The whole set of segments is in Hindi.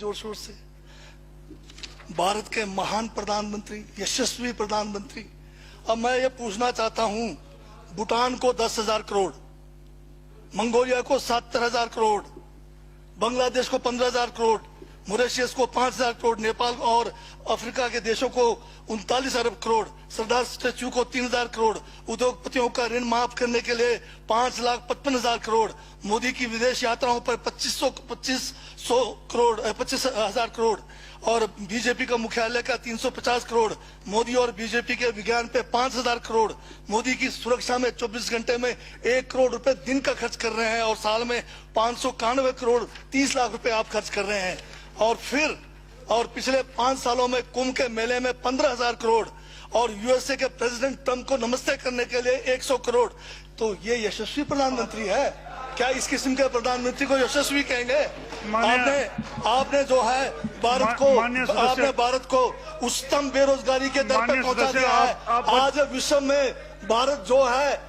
जोर शोर से। भारत के महान प्रधानमंत्री, यशस्वी प्रधानमंत्री। अब मैं ये पूछना चाहता हूं, भूटान को 10,000 करोड़, मंगोलिया को 70,000 करोड़, बांग्लादेश को 15,000 करोड़, मॉरिशस को 5,000 करोड़, नेपाल और अफ्रीका के देशों को 39 अरब करोड़, सरदार स्टैच्यू को 3,000 करोड़, उद्योगपतियों का ऋण माफ करने के लिए 5,55,000 करोड़, मोदी की विदेश यात्राओं पर 25,000 करोड़ और बीजेपी का मुख्यालय का 350 करोड़, मोदी और बीजेपी के विज्ञान पे 5,000 करोड़, मोदी की सुरक्षा में 24 घंटे में 1 करोड़ रुपए दिन का खर्च कर रहे हैं और साल में 591 करोड़ 30 लाख रुपए आप खर्च कर रहे हैं। और पिछले 5 सालों में कुंभ के मेले में 15,000 करोड़ और यूएसए के प्रेसिडेंट ट्रंप को नमस्ते करने के लिए 100 करोड़। तो ये यशस्वी प्रधानमंत्री है क्या? इस किस्म के प्रधानमंत्री को यशस्वी कहेंगे? आपने जो है भारत को उच्चतम बेरोजगारी के दर पर पहुंचा दिया है। आज विश्व में भारत जो है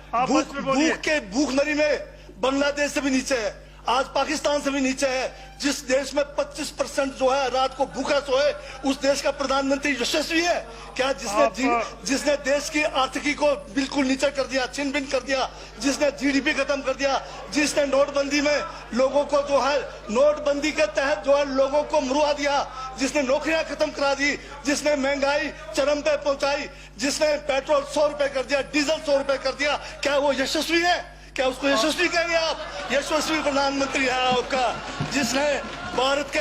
भूखमरी में बांग्लादेश से भी नीचे है, आज पाकिस्तान से भी नीचे है। जिस देश में 25% जो है रात को भूखा सोए, उस देश का प्रधानमंत्री यशस्वी है क्या? जिसने देश की आर्थिकी को बिल्कुल नीचे कर दिया, छिन भिन कर दिया, जिसने जीडीपी खत्म कर दिया, जिसने नोटबंदी में लोगों को जो है नोटबंदी के तहत जो है लोगों को मरवा दिया, जिसने नौकरियां खत्म करा दी, जिसने महंगाई चरम पे पहुंचाई, जिसने पेट्रोल 100 रुपए कर दिया, डीजल 100 रुपए कर दिया, क्या वो यशस्वी है? क्या उसको यशस्वी कहेंगे आप? यशस्वी प्रधानमंत्री है आपका, जिसने भारत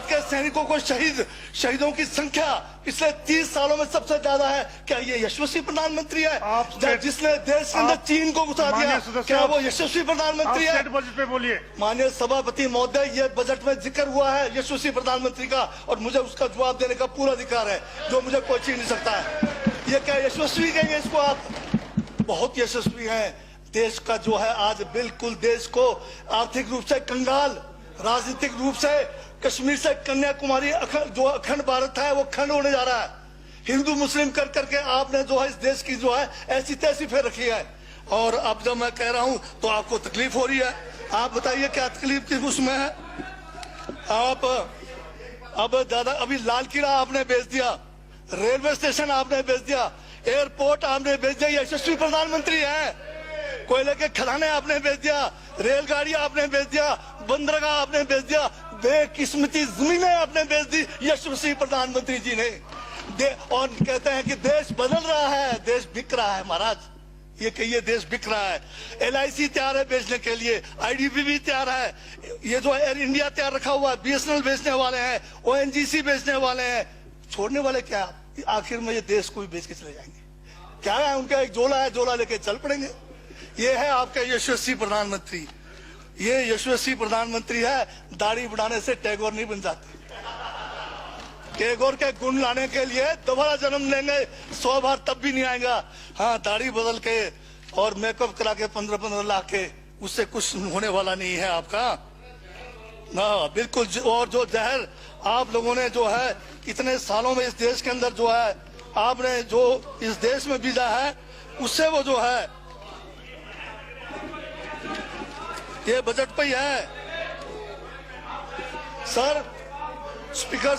के सैनिकों को शहीदों की संख्या पिछले 30 सालों में सबसे ज्यादा है। क्या ये यशस्वी प्रधानमंत्री है? जिसने देश के अंदर चीन को घुसा दिया, क्या वो यशस्वी प्रधानमंत्री है? बजट पे बोलिए। माननीय सभापति महोदय, ये बजट में जिक्र हुआ है यशस्वी प्रधानमंत्री का और मुझे उसका जवाब देने का पूरा अधिकार है, जो मुझे कोई छीन नहीं सकता है। ये क्या यशस्वी कहेंगे इसको आप? बहुत यशस्वी है। देश का जो है आज बिल्कुल देश को आर्थिक रूप से कंगाल, राजनीतिक रूप से कश्मीर से कन्याकुमारी जो अखंड भारत है वो खंड होने जा रहा है। हिंदू मुस्लिम कर करके आपने जो है इस देश की जो है ऐसी तैसी फेर रखी है। और अब जब मैं कह रहा हूं तो आपको तकलीफ हो रही है। आप बताइए क्या तकलीफ किस उसमें है? आप अब दादा अभी लाल किला आपने बेच दिया, रेलवे स्टेशन आपने बेच दिया, एयरपोर्ट आपने बेच दिया। यशस्वी प्रधानमंत्री है। कोयले के खदाने आपने बेच दिया, रेलगाड़ी आपने बेच दिया, बंदरगाह आपने बेच दिया, बेकिस्मती जमीनें आपने बेच दी यशस्वी प्रधानमंत्री जी ने। और कहते हैं कि देश बदल रहा है, देश बिक रहा है। महाराज ये कहिए देश बिक रहा है। LIC तैयार है बेचने के लिए, IDB भी तैयार है, ये जो एयर इंडिया तैयार रखा हुआ है, BSNL बेचने वाले हैं, ONGC बेचने वाले हैं। छोड़ने वाले क्या? आखिर में ये देश को भी बेच के चले जाएंगे। क्या है उनका? एक झोला है, झोला लेके चल पड़ेंगे। ये है आपका यशस्वी प्रधानमंत्री। ये यशस्वी प्रधानमंत्री है। दाढ़ी बढ़ाने से टैगोर नहीं बन जाते। टैगोर के गुण लाने के लिए दोबारा जन्म लेंगे 100 बार, तब भी नहीं आएगा। हाँ, दाढ़ी बदल के और मेकअप करा के 15-15 लाख के, उससे कुछ होने वाला नहीं है आपका ना, बिल्कुल। और जो जहर आप लोगों ने जो है इतने सालों में इस देश के अंदर जो है आपने जो इस देश में बीजा है, उससे वो जो है ये बजट पे ही है। सर, स्पीकर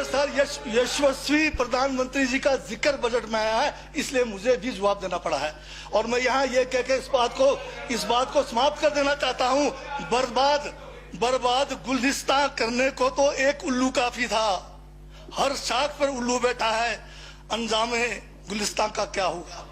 सर, यशस्वी प्रधानमंत्री जी का जिक्र बजट में आया है, इसलिए मुझे भी जवाब देना पड़ा है। और मैं यहाँ ये कह के इस बात को समाप्त कर देना चाहता हूँ। बर्बाद गुलदस्ता करने को तो एक उल्लू काफी था, हर शाख पर उल्लू बैठा है, अंजामे गुलिस्तान का क्या होगा?